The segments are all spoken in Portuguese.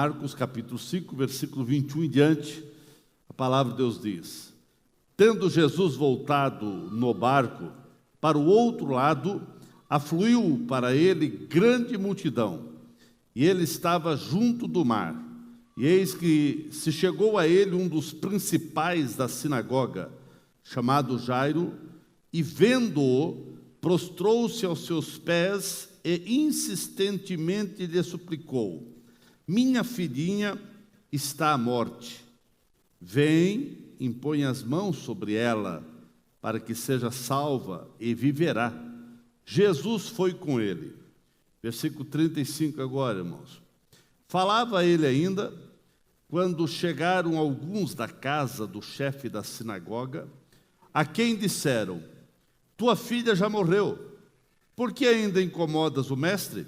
Marcos capítulo 5, versículo 21 em diante, a palavra de Deus diz: Tendo Jesus voltado no barco para o outro lado, afluiu para ele grande multidão, e ele estava junto do mar. E eis que se chegou a ele um dos principais da sinagoga, chamado Jairo, e vendo-o, prostrou-se aos seus pés e insistentemente lhe suplicou: Minha filhinha está à morte. Vem, impõe as mãos sobre ela, para que seja salva e viverá. Jesus foi com ele. Versículo 35 agora, irmãos. Falava ele ainda, quando chegaram alguns da casa do chefe da sinagoga, a quem disseram: Tua filha já morreu, por que ainda incomodas o mestre?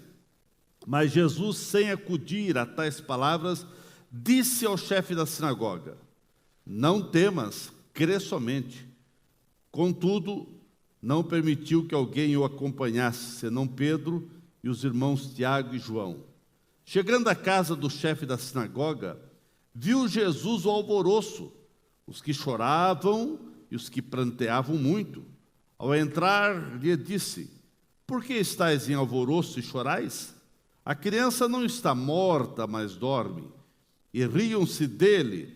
Mas Jesus, sem acudir a tais palavras, disse ao chefe da sinagoga: Não temas, crê somente. Contudo, não permitiu que alguém o acompanhasse, senão Pedro e os irmãos Tiago e João. Chegando à casa do chefe da sinagoga, viu Jesus o alvoroço, os que choravam e os que pranteavam muito. Ao entrar, lhe disse: Por que estáis em alvoroço e chorais? A criança não está morta, mas dorme. E riam-se dele.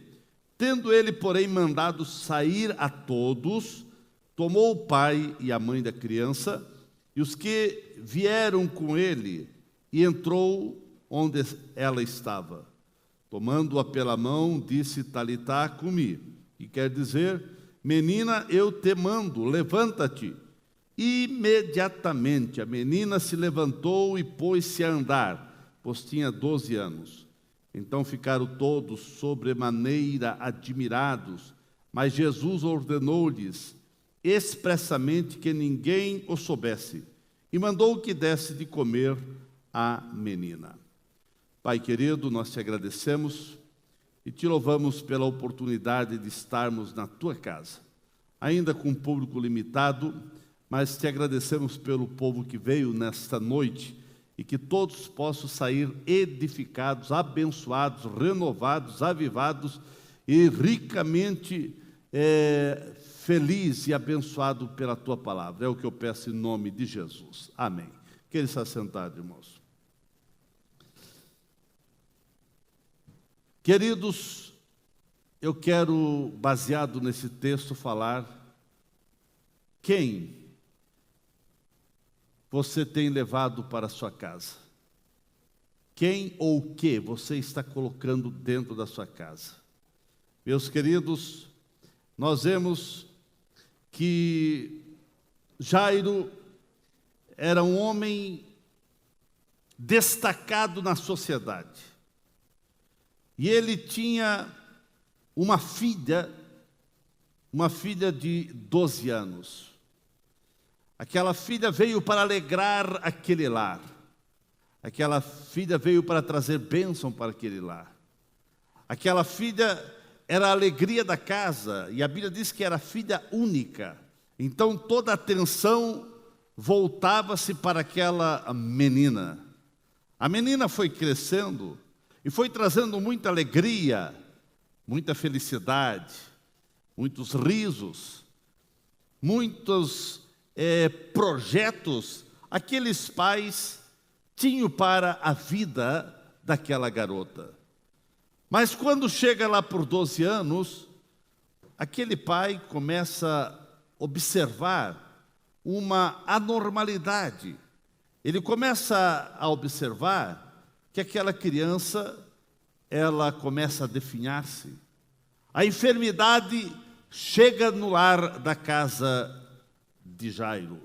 Tendo ele, porém, mandado sair a todos, tomou o pai e a mãe da criança e os que vieram com ele, e entrou onde ela estava. Tomando-a pela mão, disse: Talitá cumi, que quer dizer: Menina, eu te mando, levanta-te. Imediatamente a menina se levantou e pôs-se a andar, pois tinha 12 anos. Então ficaram todos sobremaneira admirados, mas Jesus ordenou-lhes expressamente que ninguém o soubesse, e mandou que desse de comer à menina. Pai querido, nós te agradecemos e te louvamos pela oportunidade de estarmos na tua casa, ainda com um público limitado, mas te agradecemos pelo povo que veio nesta noite, e que todos possam sair edificados, abençoados, renovados, avivados e ricamente feliz e abençoado pela tua palavra. É o que eu peço em nome de Jesus. Amém. Queira estar sentado, irmãos. Queridos, eu quero, baseado nesse texto, falar quem você tem levado para a sua casa. Quem ou o que você está colocando dentro da sua casa. Meus queridos, nós vemos que Jairo era um homem destacado na sociedade. E ele tinha uma filha de 12 anos. Aquela filha veio para alegrar aquele lar. Aquela filha veio para trazer bênção para aquele lar. Aquela filha era a alegria da casa, e a Bíblia diz que era filha única. Então toda a atenção voltava-se para aquela menina. A menina foi crescendo e foi trazendo muita alegria, muita felicidade, muitos risos, muitos projetos aqueles pais tinham para a vida daquela garota. Mas quando chega lá por 12 anos, aquele pai começa a observar uma anormalidade. Ele começa a observar que aquela criança, ela começa a definhar-se. A enfermidade chega no lar da casa de Jairo.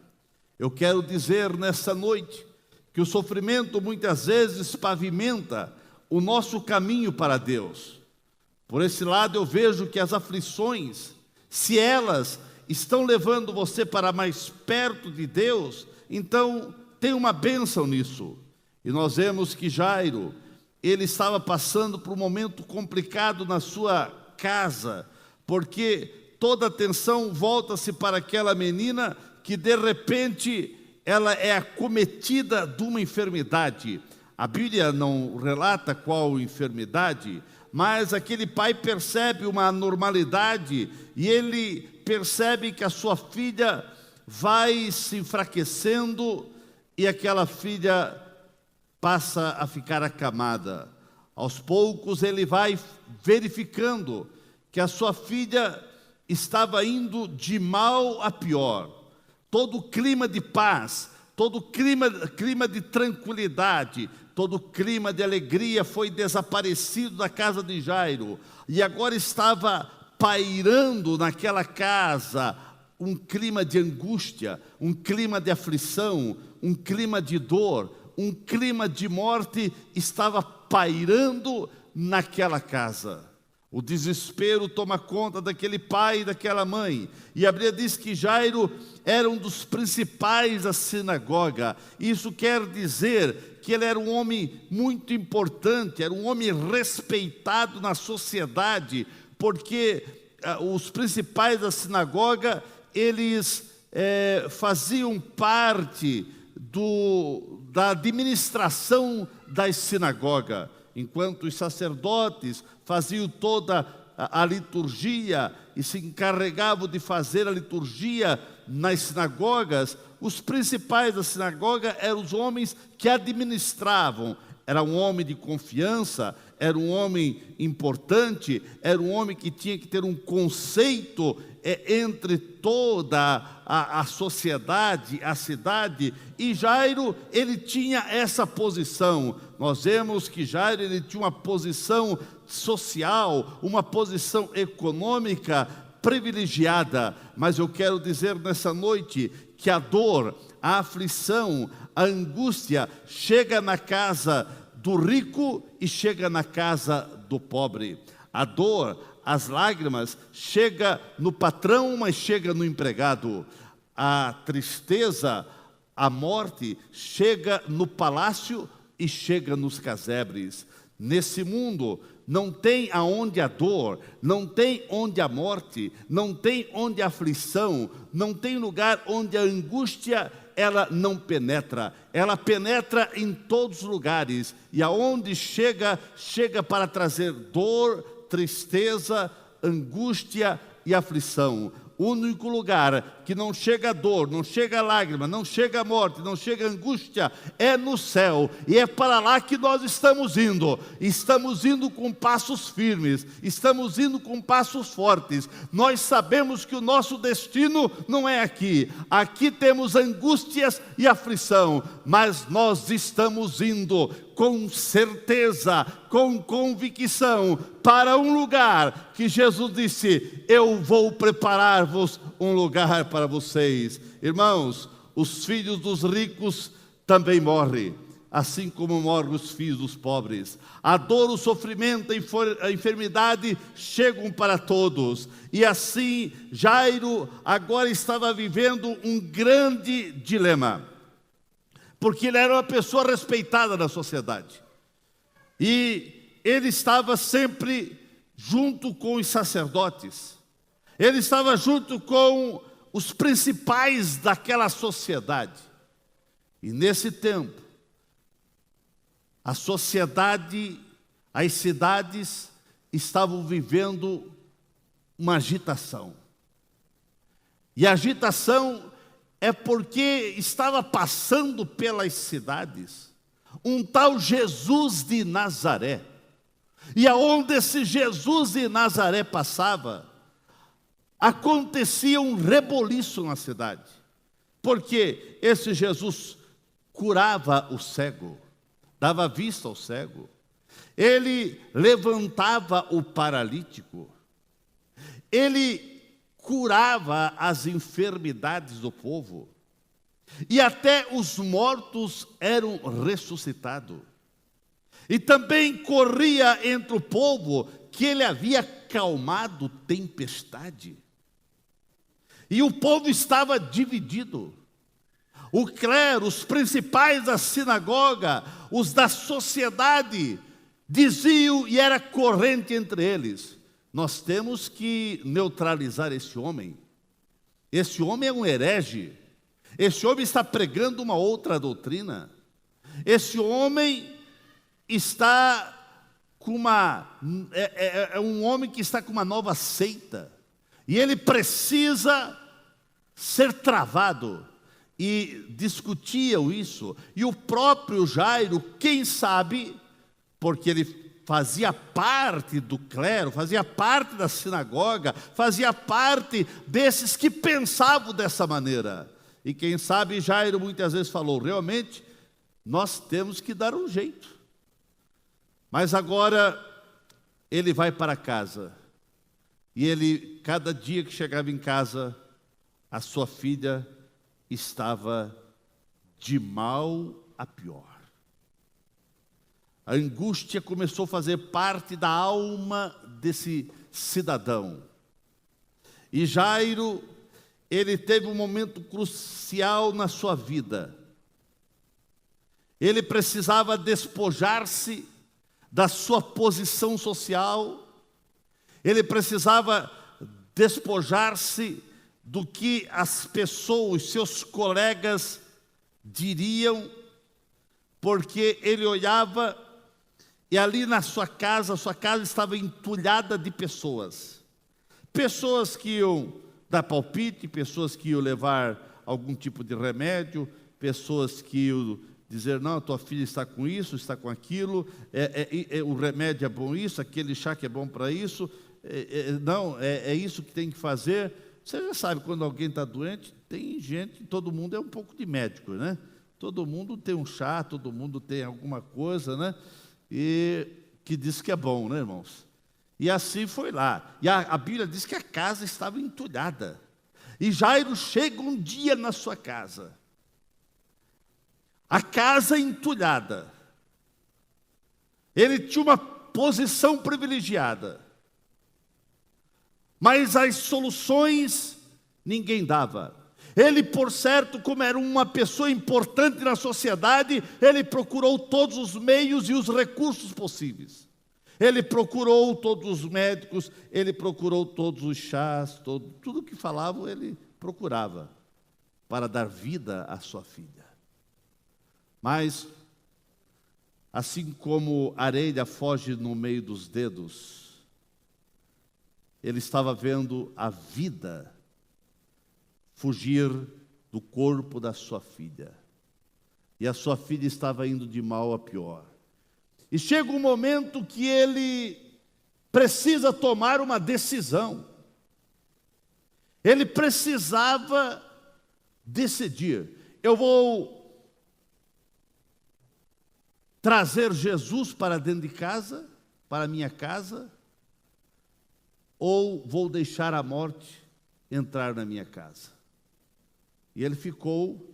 Eu quero dizer nessa noite que o sofrimento muitas vezes pavimenta o nosso caminho para Deus. Por esse lado eu vejo que as aflições, se elas estão levando você para mais perto de Deus, então tem uma bênção nisso. E nós vemos que Jairo, ele estava passando por um momento complicado na sua casa, porque toda a atenção volta-se para aquela menina que de repente ela é acometida de uma enfermidade. A Bíblia não relata qual enfermidade, mas aquele pai percebe uma anormalidade e ele percebe que a sua filha vai se enfraquecendo e aquela filha passa a ficar acamada. Aos poucos ele vai verificando que a sua filha estava indo de mal a pior. Todo o clima de paz, todo o clima de tranquilidade, todo o clima de alegria foi desaparecido da casa de Jairo. E agora estava pairando naquela casa um clima de angústia, um clima de aflição, um clima de dor, um clima de morte estava pairando naquela casa. O desespero toma conta daquele pai e daquela mãe. E a Bíblia diz que Jairo era um dos principais da sinagoga. Isso quer dizer que ele era um homem muito importante, era um homem respeitado na sociedade, porque os principais da sinagoga, eles faziam parte da administração da sinagoga, enquanto os sacerdotes faziam toda a liturgia e se encarregavam de fazer a liturgia nas sinagogas. Os principais da sinagoga eram os homens que administravam. Era um homem de confiança, era um homem importante, era um homem que tinha que ter um conceito entre toda a sociedade, a cidade. E Jairo, ele tinha essa posição. Nós vemos que Jairo, ele tinha uma posição social, uma posição econômica privilegiada. Mas eu quero dizer nessa noite que a dor, a aflição, a angústia chega na casa do rico e chega na casa do pobre. A dor, as lágrimas, chega no patrão, mas chega no empregado. A tristeza, a morte, chega no palácio e chega nos casebres. Nesse mundo, não tem aonde a dor, não tem onde a morte, não tem onde a aflição, não tem lugar onde a angústia ela não penetra. Ela penetra em todos os lugares, e aonde chega, chega para trazer dor, tristeza, angústia e aflição. O único lugar que não chega dor, não chega lágrima, não chega morte, não chega angústia, é no céu. E é para lá que nós estamos indo. Estamos indo com passos firmes, estamos indo com passos fortes. Nós sabemos que o nosso destino não é aqui. Aqui temos angústias e aflição, mas nós estamos indo com certeza, com convicção, para um lugar que Jesus disse: eu vou preparar-vos um lugar para vocês. Irmãos, os filhos dos ricos também morrem, assim como morrem os filhos dos pobres. A dor, o sofrimento, a enfermidade chegam para todos. E assim, Jairo agora estava vivendo um grande dilema, porque ele era uma pessoa respeitada na sociedade. E ele estava sempre junto com os sacerdotes. Ele estava junto com os principais daquela sociedade. E nesse tempo, a sociedade, as cidades estavam vivendo uma agitação. E a agitação é porque estava passando pelas cidades um tal Jesus de Nazaré. E aonde esse Jesus de Nazaré passava, acontecia um reboliço na cidade. Porque esse Jesus curava o cego, dava vista ao cego. Ele levantava o paralítico. Ele curava as enfermidades do povo, e até os mortos eram ressuscitados. E também corria entre o povo que ele havia acalmado tempestade. E o povo estava dividido. O clero, os principais da sinagoga, os da sociedade, diziam, e era corrente entre eles: nós temos que neutralizar esse homem. Esse homem é um herege. Esse homem está pregando uma outra doutrina. Esse homem está com é um homem que está com uma nova seita, e ele precisa ser travado. E discutiam isso, e o próprio Jairo, quem sabe, porque ele fazia parte do clero, fazia parte da sinagoga, fazia parte desses que pensavam dessa maneira. E quem sabe Jairo muitas vezes falou, realmente, nós temos que dar um jeito. Mas agora ele vai para casa, e ele, cada dia que chegava em casa, a sua filha estava de mal a pior. A angústia começou a fazer parte da alma desse cidadão. E Jairo, ele teve um momento crucial na sua vida. Ele precisava despojar-se da sua posição social, ele precisava despojar-se do que as pessoas, seus colegas diriam, porque ele olhava e ali na sua casa estava entulhada de pessoas. Pessoas que iam dar palpite, pessoas que iam levar algum tipo de remédio, pessoas que iam dizer, não, tua filha está com isso, está com aquilo, o remédio é bom isso, aquele chá que é bom para isso, não, é isso que tem que fazer. Você já sabe, quando alguém está doente, tem gente, todo mundo é um pouco de médico, né? Todo mundo tem um chá, todo mundo tem alguma coisa, né? E que diz que é bom, né, irmãos? E assim foi lá. E a Bíblia diz que a casa estava entulhada. E Jairo chega um dia na sua casa. A casa entulhada. Ele tinha uma posição privilegiada. Mas as soluções ninguém dava. Ele, por certo, como era uma pessoa importante na sociedade, ele procurou todos os meios e os recursos possíveis. Ele procurou todos os médicos, ele procurou todos os chás, tudo que falavam ele procurava para dar vida à sua filha. Mas, assim como a areia foge no meio dos dedos, ele estava vendo a vida fugir do corpo da sua filha. E a sua filha estava indo de mal a pior. E chega um momento que ele precisa tomar uma decisão. Ele precisava decidir. Eu vou trazer Jesus para dentro de casa, para a minha casa, ou vou deixar a morte entrar na minha casa? E ele ficou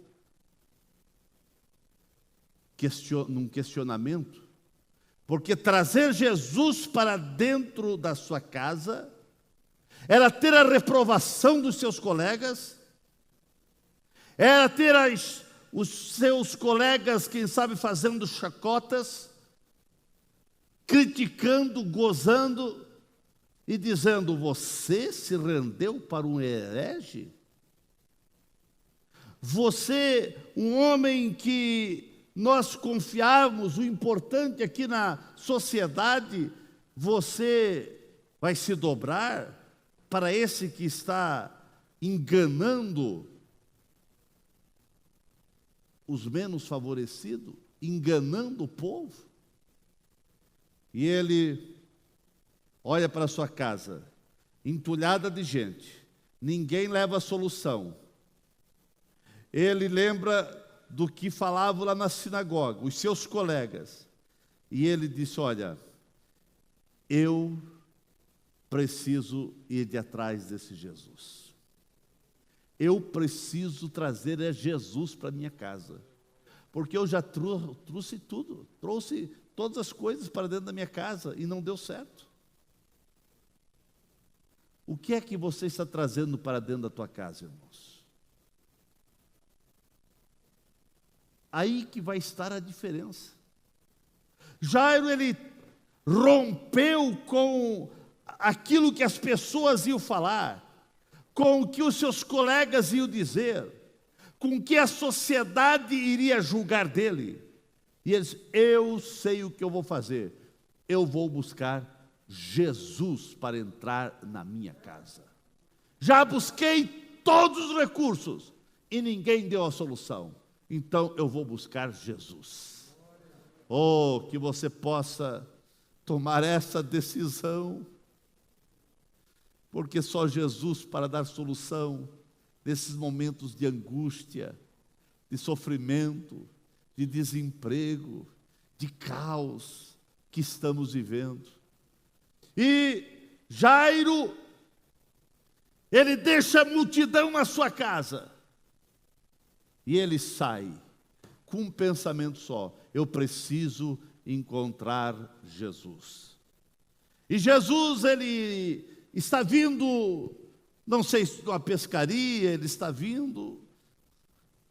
num questionamento, porque trazer Jesus para dentro da sua casa era ter a reprovação dos seus colegas, era ter os seus colegas, quem sabe, fazendo chacotas, criticando, gozando, e dizendo, você se rendeu para um herege? Você, um homem que nós confiávamos, o importante aqui na sociedade, você vai se dobrar para esse que está enganando os menos favorecidos, enganando o povo? E ele olha para a sua casa, entulhada de gente, ninguém leva a solução. Ele lembra do que falavam lá na sinagoga, os seus colegas. E ele disse, olha, eu preciso ir de atrás desse Jesus. Eu preciso trazer Jesus para minha casa. Porque eu já trouxe tudo, trouxe todas as coisas para dentro da minha casa e não deu certo. O que é que você está trazendo para dentro da tua casa, irmãos? Aí que vai estar a diferença. Jairo, ele rompeu com aquilo que as pessoas iam falar, com o que os seus colegas iam dizer, com o que a sociedade iria julgar dele. E ele disse: eu sei o que eu vou fazer, eu vou buscar Jesus para entrar na minha casa. Já busquei todos os recursos e ninguém deu a solução, então eu vou buscar Jesus. Oh, que você possa tomar essa decisão, porque só Jesus para dar solução nesses momentos de angústia, de sofrimento, de desemprego, de caos que estamos vivendo. E Jairo, ele deixa a multidão na sua casa e ele sai com um pensamento só: eu preciso encontrar Jesus. E Jesus, ele está vindo, não sei se de uma pescaria, ele está vindo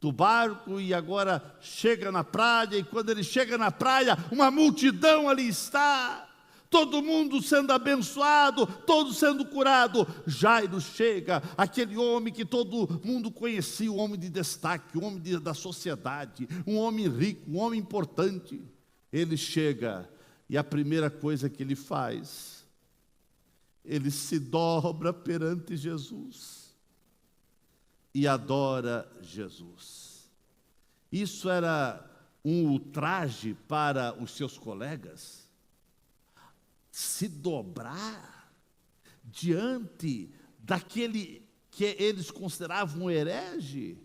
do barco e agora chega na praia, e quando ele chega na praia, uma multidão ali está, todo mundo sendo abençoado, todo sendo curado. Jairo chega, aquele homem que todo mundo conhecia, um homem de destaque, um homem da sociedade, um homem rico, um homem importante. Ele chega e a primeira coisa que ele faz, ele se dobra perante Jesus e adora Jesus. Isso era um ultraje para os seus colegas, se dobrar diante daquele que eles consideravam um herege.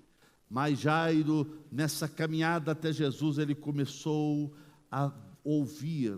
Mas Jairo, nessa caminhada até Jesus, ele começou a ouvir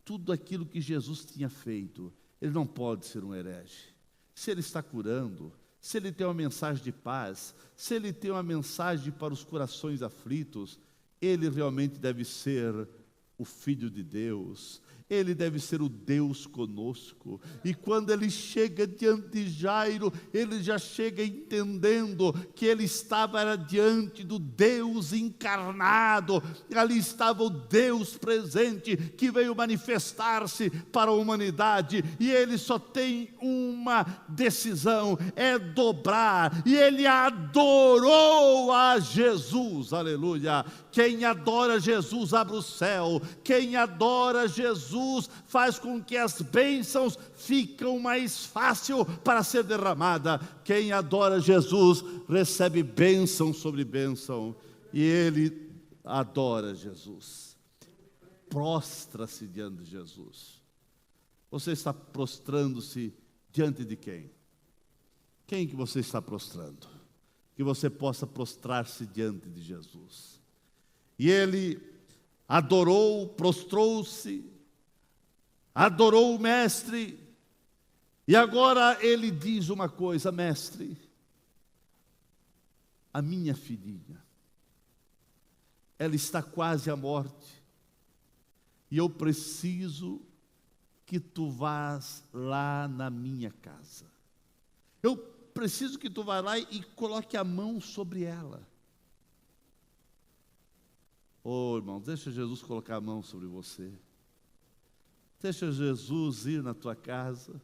tudo aquilo que Jesus tinha feito. Ele não pode ser um herege. Se ele está curando, se ele tem uma mensagem de paz, se ele tem uma mensagem para os corações aflitos, ele realmente deve ser o Filho de Deus. Ele deve ser o Deus conosco. E quando ele chega diante de Jairo, ele já chega entendendo que ele estava diante do Deus encarnado. Ali estava o Deus presente que veio manifestar-se para a humanidade. E ele só tem uma decisão, é dobrar. E ele adorou a Jesus, aleluia. Quem adora Jesus abre o céu. Quem adora Jesus faz com que as bênçãos fiquem mais fácil para ser derramada. Quem adora Jesus recebe bênção sobre bênção. E ele adora Jesus. Prostra-se diante de Jesus. Você está prostrando-se diante de quem? Quem que você está prostrando? Que você possa prostrar-se diante de Jesus. E ele adorou, prostrou-se, adorou o mestre, e agora ele diz uma coisa: mestre, a minha filhinha, ela está quase à morte, e eu preciso que tu vás lá na minha casa. Eu preciso que tu vá lá e coloque a mão sobre ela. Oh, irmão, deixa Jesus colocar a mão sobre você. Deixa Jesus ir na tua casa.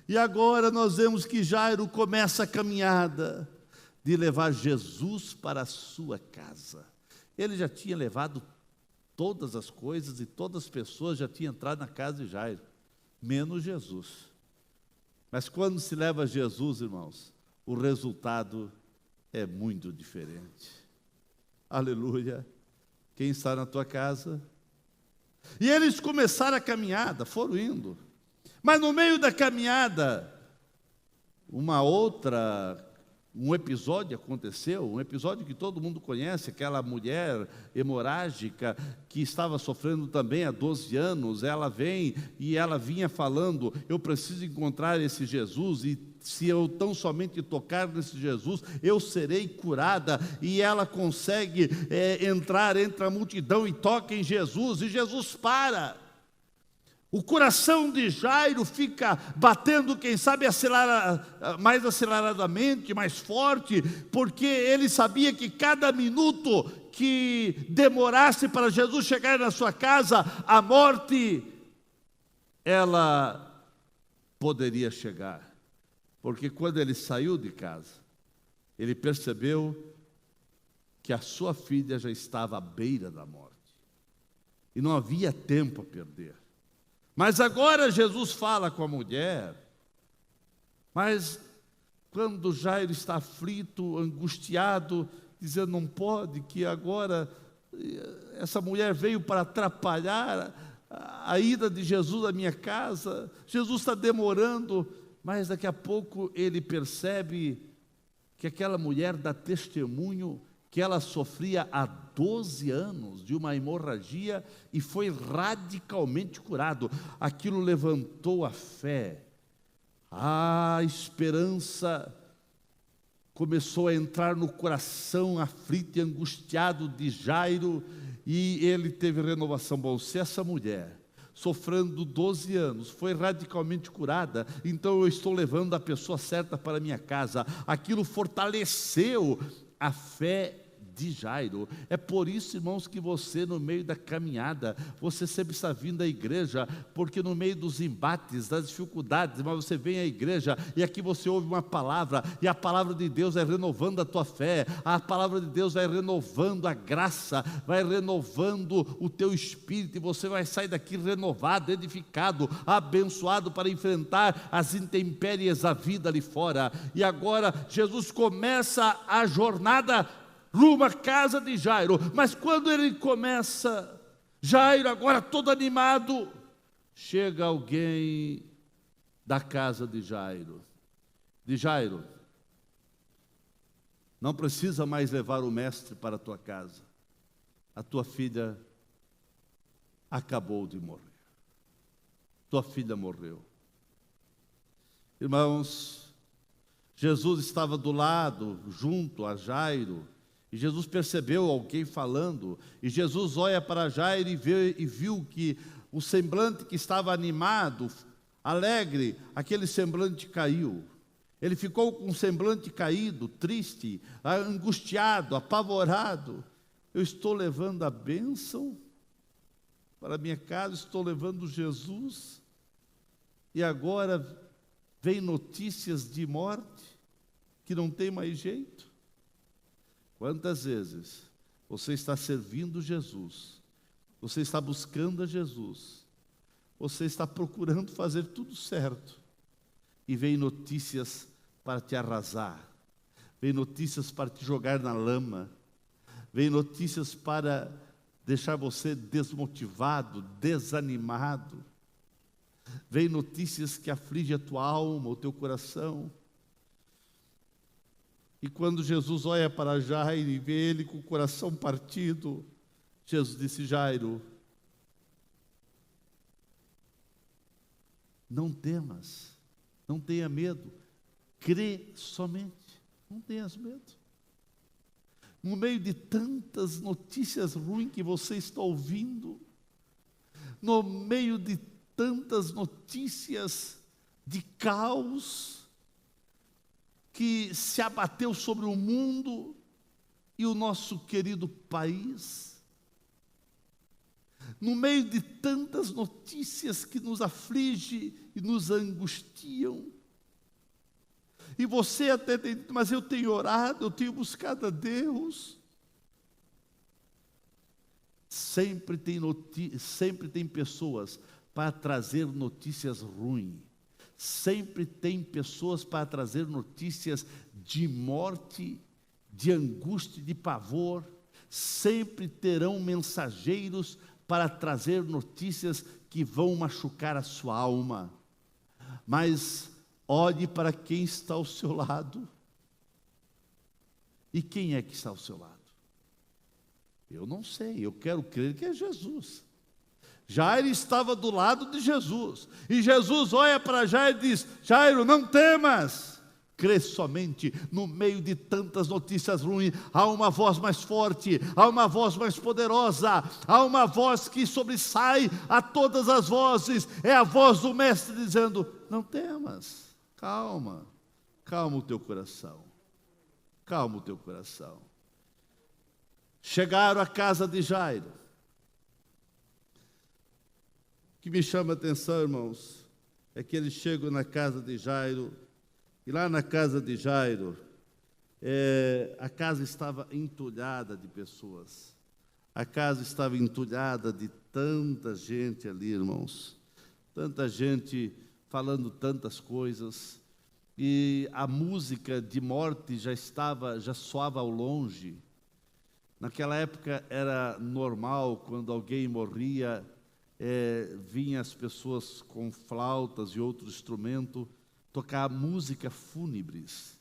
E agora nós vemos que Jairo começa a caminhada de levar Jesus para a sua casa. Ele já tinha levado todas as coisas e todas as pessoas já tinham entrado na casa de Jairo, menos Jesus. Mas quando se leva Jesus, irmãos, o resultado é muito diferente. Aleluia. Quem está na tua casa? E eles começaram a caminhada, foram indo. Mas no meio da caminhada, um episódio aconteceu, um episódio que todo mundo conhece, aquela mulher hemorrágica que estava sofrendo também há 12 anos, ela vem e ela vinha falando: eu preciso encontrar esse Jesus, e se eu tão somente tocar nesse Jesus, eu serei curada. E ela consegue entrar entre a multidão e toca em Jesus, e Jesus para. O coração de Jairo fica batendo, quem sabe, mais aceleradamente, mais forte, porque ele sabia que cada minuto que demorasse para Jesus chegar na sua casa, a morte, ela poderia chegar. Porque quando ele saiu de casa, ele percebeu que a sua filha já estava à beira da morte. e não havia tempo a perder. Mas agora Jesus fala com a mulher, mas quando Jairo está aflito, angustiado, dizendo, não pode, que agora essa mulher veio para atrapalhar a ida de Jesus à minha casa, Jesus está demorando, mas daqui a pouco ele percebe que aquela mulher dá testemunho que ela sofria há 12 anos de uma hemorragia e foi radicalmente curado. Aquilo levantou a fé, a esperança começou a entrar no coração aflito e angustiado de Jairo, e ele teve renovação. Bom, se essa mulher, sofrendo 12 anos, foi radicalmente curada, então eu estou levando a pessoa certa para a minha casa. Aquilo fortaleceu a fé de Jairo. É por isso, irmãos, que você, no meio da caminhada, você sempre está vindo à igreja, porque no meio dos embates, das dificuldades, mas você vem à igreja, e aqui você ouve uma palavra, e a palavra de Deus vai renovando a tua fé, a palavra de Deus vai renovando a graça, vai renovando o teu espírito, e você vai sair daqui renovado, edificado, abençoado para enfrentar as intempéries da vida ali fora. E agora Jesus começa a jornada rumo à casa de Jairo, mas quando ele começa, Jairo agora todo animado, chega alguém da casa de Jairo, não precisa mais levar o mestre para a tua casa, a tua filha acabou de morrer, tua filha morreu. Irmãos, Jesus estava do lado, junto a Jairo, e Jesus percebeu alguém falando, e Jesus olha para Jairo e viu que o semblante que estava animado, alegre, aquele semblante caiu. Ele ficou com um semblante caído, triste, angustiado, apavorado. Eu estou levando a bênção para a minha casa, estou levando Jesus, e agora vem notícias de morte, que não tem mais jeito. Quantas vezes você está servindo Jesus, você está buscando a Jesus, você está procurando fazer tudo certo, e vem notícias para te arrasar, vem notícias para te jogar na lama, vem notícias para deixar você desmotivado, desanimado, vem notícias que afligem a tua alma, o teu coração. E quando Jesus olha para Jairo e vê ele com o coração partido, Jesus disse, Jairo, não temas, não tenha medo, crê somente, não tenhas medo. No meio de tantas notícias ruins que você está ouvindo, no meio de tantas notícias de caos, que se abateu sobre o mundo e o nosso querido país, no meio de tantas notícias que nos afligem e nos angustiam, e você até tem dito, mas eu tenho orado, eu tenho buscado a Deus. Sempre tem pessoas para trazer notícias ruins. Sempre tem pessoas para trazer notícias de morte, de angústia, de pavor. Sempre terão mensageiros para trazer notícias que vão machucar a sua alma. Mas olhe para quem está ao seu lado. E quem é que está ao seu lado? Eu não sei, eu quero crer que é Jesus. Jairo estava do lado de Jesus, e Jesus olha para Jairo e diz, Jairo, não temas, crê somente. No meio de tantas notícias ruins, há uma voz mais forte, há uma voz mais poderosa, há uma voz que sobressai a todas as vozes, é a voz do Mestre dizendo, não temas, calma, calma o teu coração, calma o teu coração. Chegaram à casa de Jairo. O que me chama a atenção, irmãos, é que eles chegam na casa de Jairo, e lá na casa de Jairo, a casa estava entulhada de pessoas. A casa estava entulhada de tanta gente ali, irmãos. Tanta gente falando tantas coisas. E a música de morte já soava ao longe. Naquela época era normal, quando alguém morria, vinham as pessoas com flautas e outro instrumento tocar música fúnebres.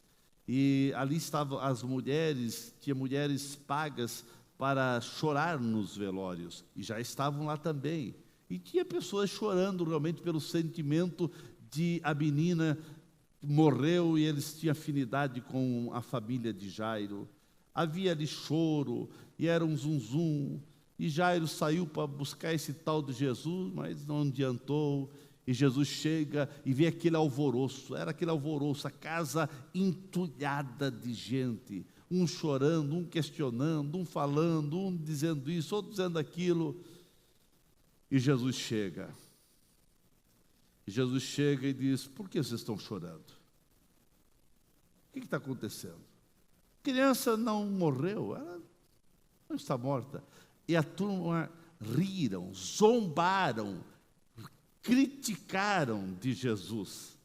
E ali estavam as mulheres, tinha mulheres pagas para chorar nos velórios, e já estavam lá também. E tinha pessoas chorando realmente pelo sentimento de a menina morreu e eles tinham afinidade com a família de Jairo. Havia ali choro, e era um zum. E Jairo saiu para buscar esse tal de Jesus, mas não adiantou. E Jesus chega e vê aquele alvoroço, era aquele alvoroço, a casa entulhada de gente, um chorando, um questionando, um falando, um dizendo isso, outro dizendo aquilo. E Jesus chega. E Jesus chega e diz: por que vocês estão chorando? O que está acontecendo? A criança não morreu, ela não está morta. E a turma riram, zombaram, criticaram de Jesus.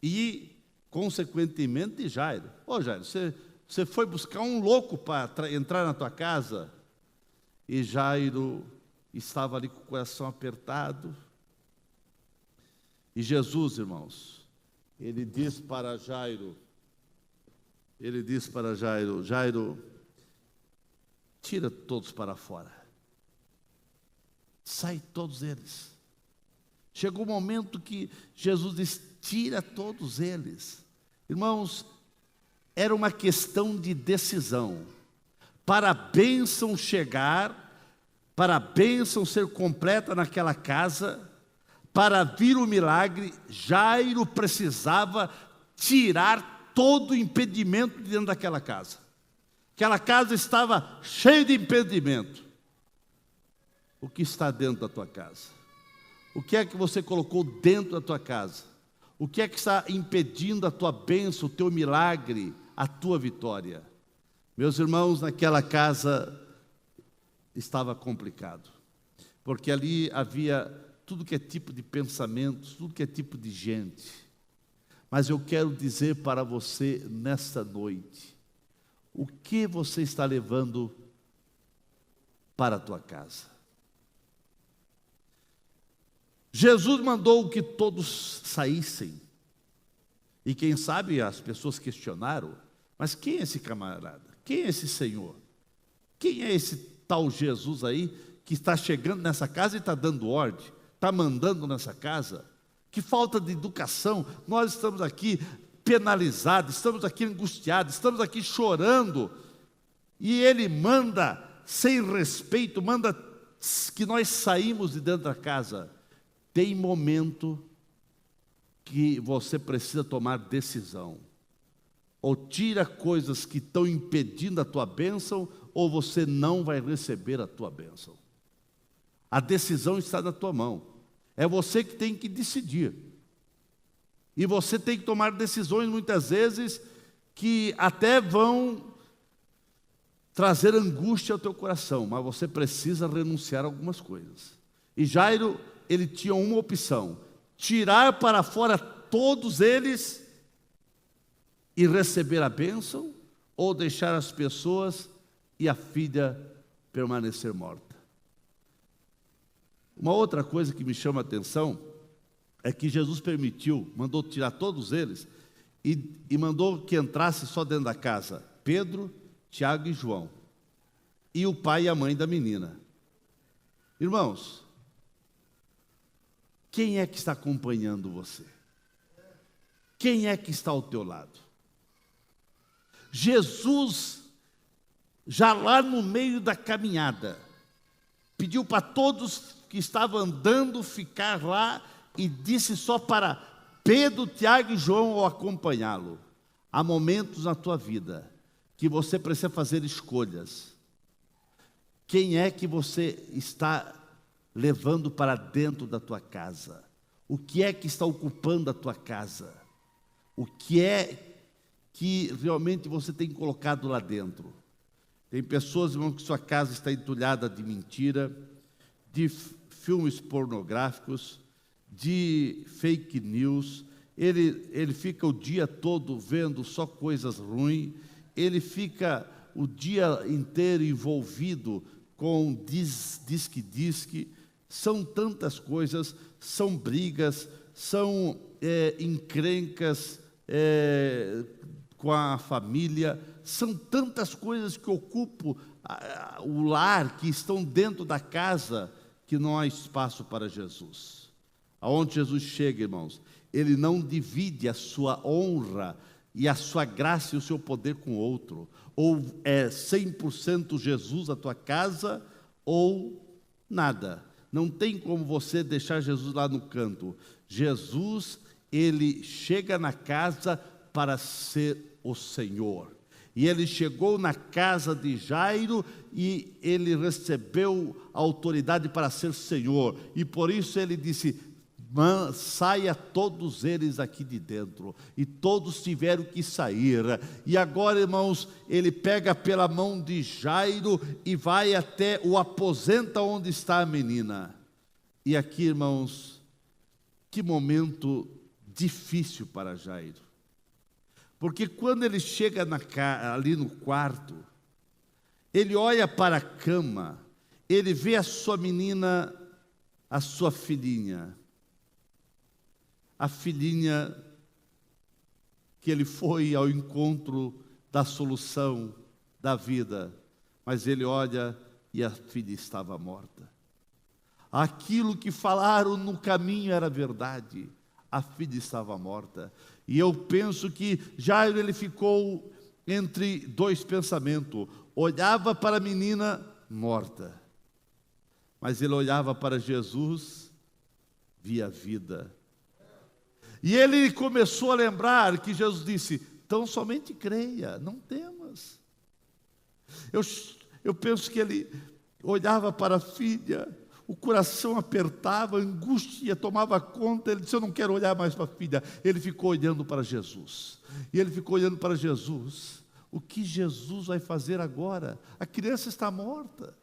E, consequentemente, de Jairo. Ô Jairo, você foi buscar um louco para entrar na tua casa? E Jairo estava ali com o coração apertado. E Jesus, irmãos, ele diz para Jairo, Jairo, tira todos para fora. Sai todos eles. Chegou o momento que Jesus diz: tira todos eles. Irmãos, era uma questão de decisão. Para a bênção chegar, para a bênção ser completa naquela casa, para vir o milagre, Jairo precisava tirar todo o impedimento de dentro daquela casa. Aquela casa estava cheia de impedimento. O que está dentro da tua casa? O que é que você colocou dentro da tua casa? O que é que está impedindo a tua bênção, o teu milagre, a tua vitória? Meus irmãos, naquela casa estava complicado, porque ali havia tudo que é tipo de pensamentos, tudo que é tipo de gente. Mas eu quero dizer para você nesta noite, o que você está levando para a tua casa? Jesus mandou que todos saíssem. E quem sabe as pessoas questionaram: mas quem é esse camarada? Quem é esse Senhor? Quem é esse tal Jesus aí que está chegando nessa casa e está dando ordem? Está mandando nessa casa? Que falta de educação! Nós estamos aqui penalizados, estamos aqui angustiados, estamos aqui chorando, e ele manda sem respeito, manda que nós saímos de dentro da casa. Tem momento que você precisa tomar decisão. Ou tira coisas que estão impedindo a tua bênção, ou você não vai receber a tua bênção. A decisão está na tua mão. É você que tem que decidir. E você tem que tomar decisões muitas vezes que até vão trazer angústia ao teu coração, mas você precisa renunciar a algumas coisas. E Jairo, ele tinha uma opção: tirar para fora todos eles e receber a bênção, ou deixar as pessoas e a filha permanecer morta. Uma outra coisa que me chama a atenção é que Jesus mandou tirar todos eles e mandou que entrasse só dentro da casa Pedro, Tiago e João, e o pai e a mãe da menina. Irmãos, quem é que está acompanhando você? Quem é que está ao teu lado? Jesus, já lá no meio da caminhada, pediu para todos que estavam andando ficar lá e disse só para Pedro, Tiago e João o acompanhá-lo. Há momentos na tua vida que você precisa fazer escolhas. Quem é que você está levando para dentro da tua casa? O que é que está ocupando a tua casa? O que é que realmente você tem colocado lá dentro? Tem pessoas, irmão, que sua casa está entulhada de mentira, de filmes pornográficos, de fake news. Ele fica o dia todo vendo só coisas ruins. Ele fica o dia inteiro envolvido com disque. São tantas coisas, são brigas, são encrencas com a família, são tantas coisas que ocupam o lar, que estão dentro da casa, que não há espaço para Jesus. Aonde Jesus chega, irmãos, Ele não divide a sua honra e a sua graça e o seu poder com o outro. Ou é 100% Jesus a tua casa, ou nada. Não tem como você deixar Jesus lá no canto. Jesus, Ele chega na casa para ser o Senhor. E Ele chegou na casa de Jairo e Ele recebeu a autoridade para ser Senhor. E por isso Ele disse: saia todos eles aqui de dentro. E todos tiveram que sair. E agora, irmãos, Ele pega pela mão de Jairo e vai até o aposento onde está a menina. E aqui, irmãos, que momento difícil para Jairo. Porque quando ele chega ali no quarto, ele olha para a cama, ele vê a sua menina, a sua filhinha. A filhinha que ele foi ao encontro da solução da vida, mas ele olha e a filha estava morta. Aquilo que falaram no caminho era verdade, a filha estava morta. E eu penso que Jairo, ele ficou entre dois pensamentos. Olhava para a menina morta, mas ele olhava para Jesus, via vida. E ele começou a lembrar que Jesus disse: então somente creia, não temas. Eu penso que ele olhava para a filha, o coração apertava, a angústia tomava conta. Ele disse: eu não quero olhar mais para a filha. Ele ficou olhando para Jesus. E ele ficou olhando para Jesus. O que Jesus vai fazer agora? A criança está morta.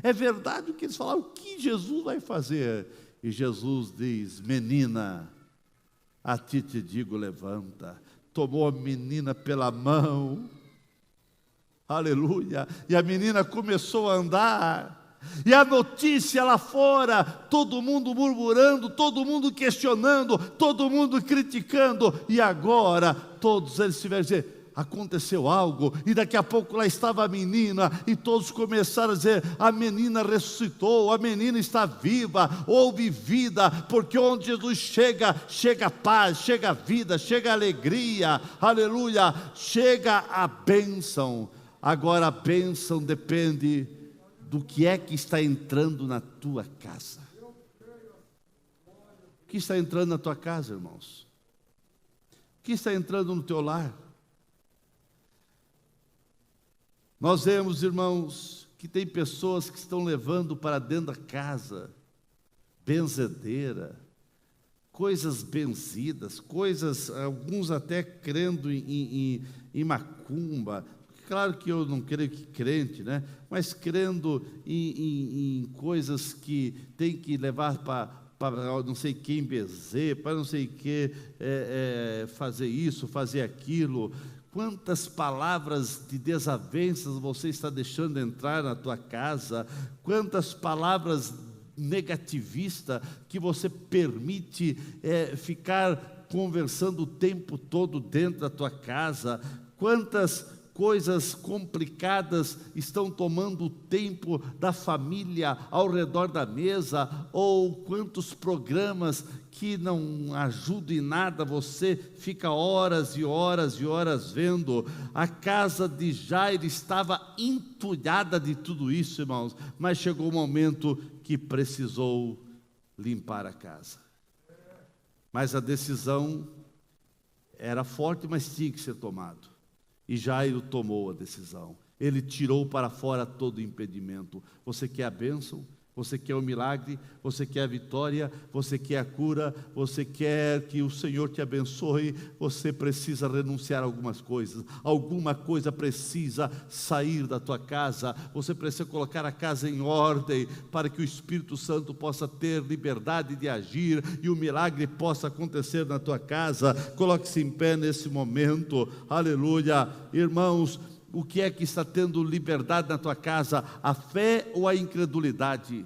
É verdade o que eles falaram. O que Jesus vai fazer? E Jesus diz: menina, a ti te digo, levanta. Tomou a menina pela mão. Aleluia. E a menina começou a andar. E a notícia lá fora, todo mundo murmurando, todo mundo questionando, todo mundo criticando. E agora todos eles tiveram a dizer: aconteceu algo. E daqui a pouco lá estava a menina, e todos começaram a dizer: a menina ressuscitou, a menina está viva, houve vida. Porque onde Jesus chega, chega paz, chega vida, chega alegria, aleluia, chega a bênção. Agora a bênção depende do que é que está entrando na tua casa. O que está entrando na tua casa, irmãos? O que está entrando no teu lar? Nós vemos, irmãos, que tem pessoas que estão levando para dentro da casa benzedeira, coisas benzidas, coisas, alguns até crendo em macumba. Claro que eu não creio que crente, né? Mas crendo em coisas que tem que levar para não sei quem benzer, para não sei que fazer isso, fazer aquilo. Quantas palavras de desavenças você está deixando entrar na tua casa? Quantas palavras negativistas que você permite ficar conversando o tempo todo dentro da tua casa? Quantas coisas complicadas estão tomando o tempo da família ao redor da mesa? Ou quantos programas que não ajudam em nada, você fica horas e horas e horas vendo. A casa de Jairo estava entulhada de tudo isso, irmãos, mas chegou o momento que precisou limpar a casa. Mas a decisão era forte, mas tinha que ser tomado. E Jairo tomou a decisão. Ele tirou para fora todo o impedimento. Você quer a bênção? Você quer o milagre, você quer a vitória, você quer a cura, você quer que o Senhor te abençoe, você precisa renunciar a algumas coisas, alguma coisa precisa sair da tua casa, você precisa colocar a casa em ordem, para que o Espírito Santo possa ter liberdade de agir, e o milagre possa acontecer na tua casa. Coloque-se em pé nesse momento, aleluia, irmãos. O que é que está tendo liberdade na tua casa? A fé ou a incredulidade?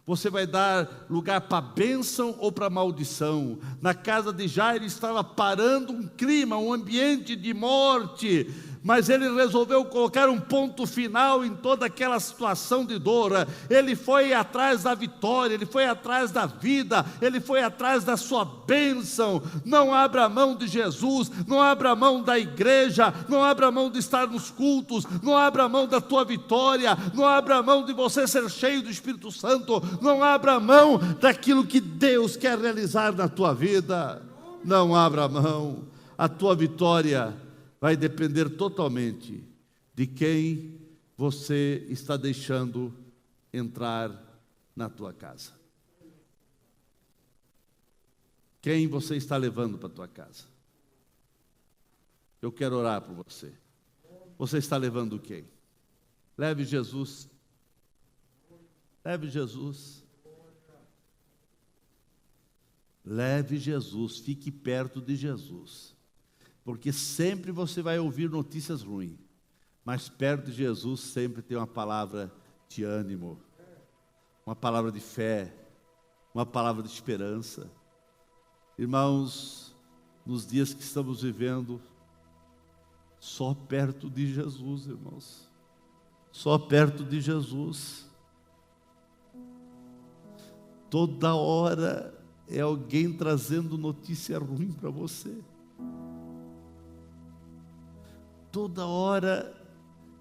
Você vai dar lugar para a bênção ou para a maldição? Na casa de Jairo estava parando um clima, um ambiente de morte, mas ele resolveu colocar um ponto final em toda aquela situação de dor. Ele foi atrás da vitória, ele foi atrás da vida, ele foi atrás da sua bênção. Não abra mão de Jesus, não abra mão da igreja, não abra mão de estar nos cultos, não abra mão da tua vitória, não abra mão de você ser cheio do Espírito Santo, não abra mão daquilo que Deus quer realizar na tua vida. Não abra mão. A tua vitória vai depender totalmente de quem você está deixando entrar na tua casa. Quem você está levando para a tua casa? Eu quero orar por você. Você está levando quem? Leve Jesus. Leve Jesus. Leve Jesus. Fique perto de Jesus. Porque sempre você vai ouvir notícias ruins, mas perto de Jesus sempre tem uma palavra de ânimo, uma palavra de fé, uma palavra de esperança. Irmãos, nos dias que estamos vivendo, só perto de Jesus, irmãos, só perto de Jesus. Toda hora é alguém trazendo notícia ruim para você. Toda hora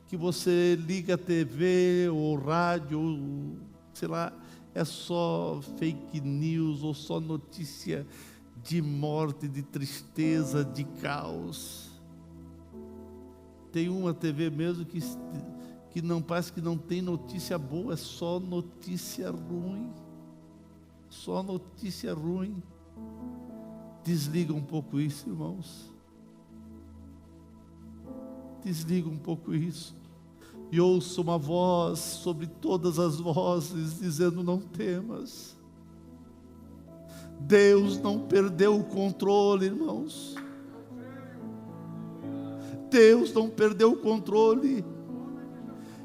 que você liga a TV ou rádio, ou, sei lá, é só fake news ou só notícia de morte, de tristeza, de caos. Tem uma TV mesmo que não parece que não tem notícia boa, é só notícia ruim. Só notícia ruim. Desliga um pouco isso, irmãos. Desliga um pouco isso e ouça uma voz sobre todas as vozes dizendo: não temas. Deus não perdeu o controle, irmãos. Deus não perdeu o controle.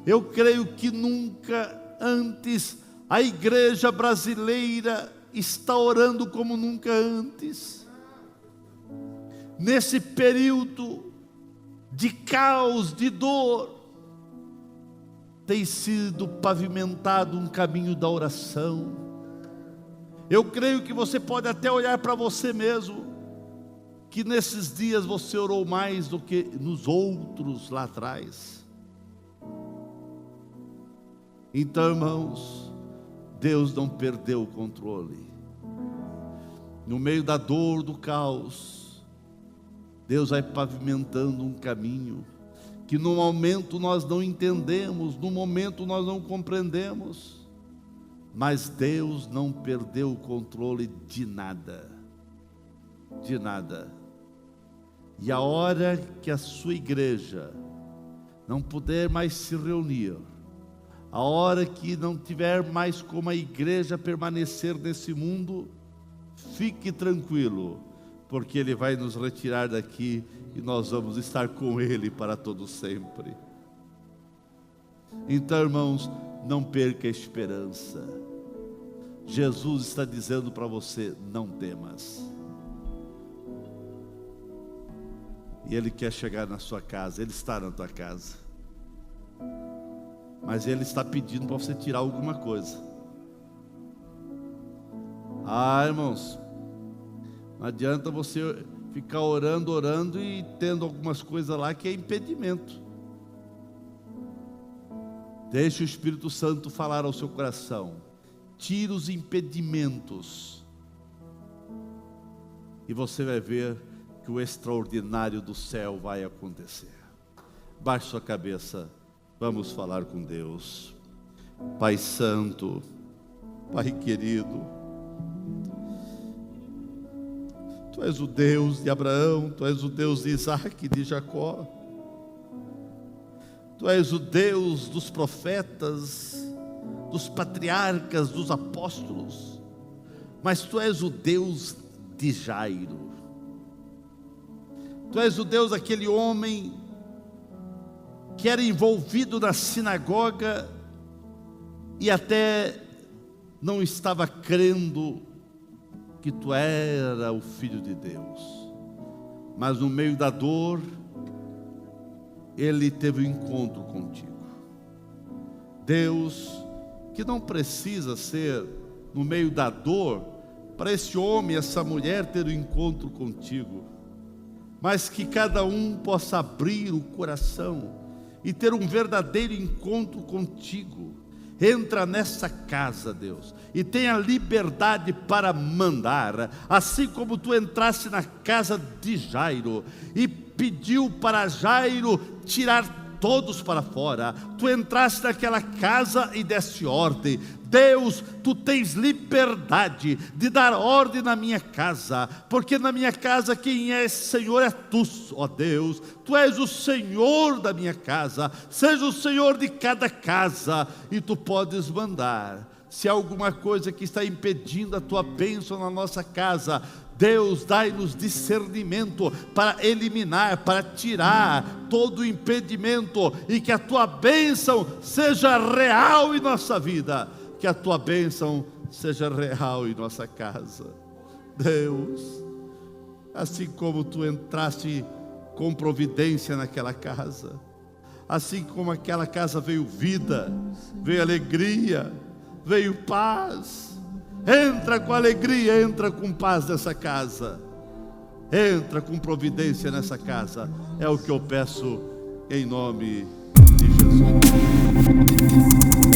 Eu creio que nunca antes a igreja brasileira está orando como nunca antes. Nesse período de caos, de dor, tem sido pavimentado um caminho da oração. Eu creio que você pode até olhar para você mesmo, que nesses dias você orou mais do que nos outros lá atrás. Então, irmãos, Deus não perdeu o controle. No meio da dor, do caos, Deus vai pavimentando um caminho que no momento nós não entendemos, no momento nós não compreendemos, mas Deus não perdeu o controle de nada, de nada. E a hora que a sua igreja não puder mais se reunir, a hora que não tiver mais como a igreja permanecer nesse mundo, fique tranquilo, porque Ele vai nos retirar daqui e nós vamos estar com Ele para todo sempre. Então, irmãos, não perca a esperança. Jesus está dizendo para você: não temas. E Ele quer chegar na sua casa, Ele está na tua casa. Mas Ele está pedindo para você tirar alguma coisa. Irmãos, não adianta você ficar orando e tendo algumas coisas lá que é impedimento. Deixe o Espírito Santo falar ao seu coração. Tire os impedimentos. E você vai ver que o extraordinário do céu vai acontecer. Baixe sua cabeça. Vamos falar com Deus. Pai Santo, Pai querido, Tu és o Deus de Abraão, Tu és o Deus de Isaac e de Jacó. Tu és o Deus dos profetas, dos patriarcas, dos apóstolos. Mas Tu és o Deus de Jairo. Tu és o Deus daquele homem que era envolvido na sinagoga e até não estava crendo que Tu era o Filho de Deus. Mas no meio da dor, ele teve um encontro contigo. Deus, que não precisa ser no meio da dor, para esse homem, essa mulher ter um encontro contigo, mas que cada um possa abrir o coração e ter um verdadeiro encontro contigo. Entra nessa casa, Deus, e tenha liberdade para mandar, assim como Tu entraste na casa de Jairo e pediu para Jairo tirar todos para fora. Tu entraste naquela casa e deste ordem. Deus, Tu tens liberdade de dar ordem na minha casa, porque na minha casa quem é Senhor é Tu, ó Deus. Tu és o Senhor da minha casa, seja o Senhor de cada casa, e Tu podes mandar. Se há alguma coisa que está impedindo a Tua bênção na nossa casa, Deus, dai-nos discernimento para eliminar, para tirar todo o impedimento, e que a Tua bênção seja real em nossa vida, que a Tua bênção seja real em nossa casa. Deus, assim como Tu entraste com providência naquela casa, assim como aquela casa veio vida, veio alegria, veio paz. Entra com alegria, entra com paz nessa casa, entra com providência nessa casa. É o que eu peço em nome de Jesus.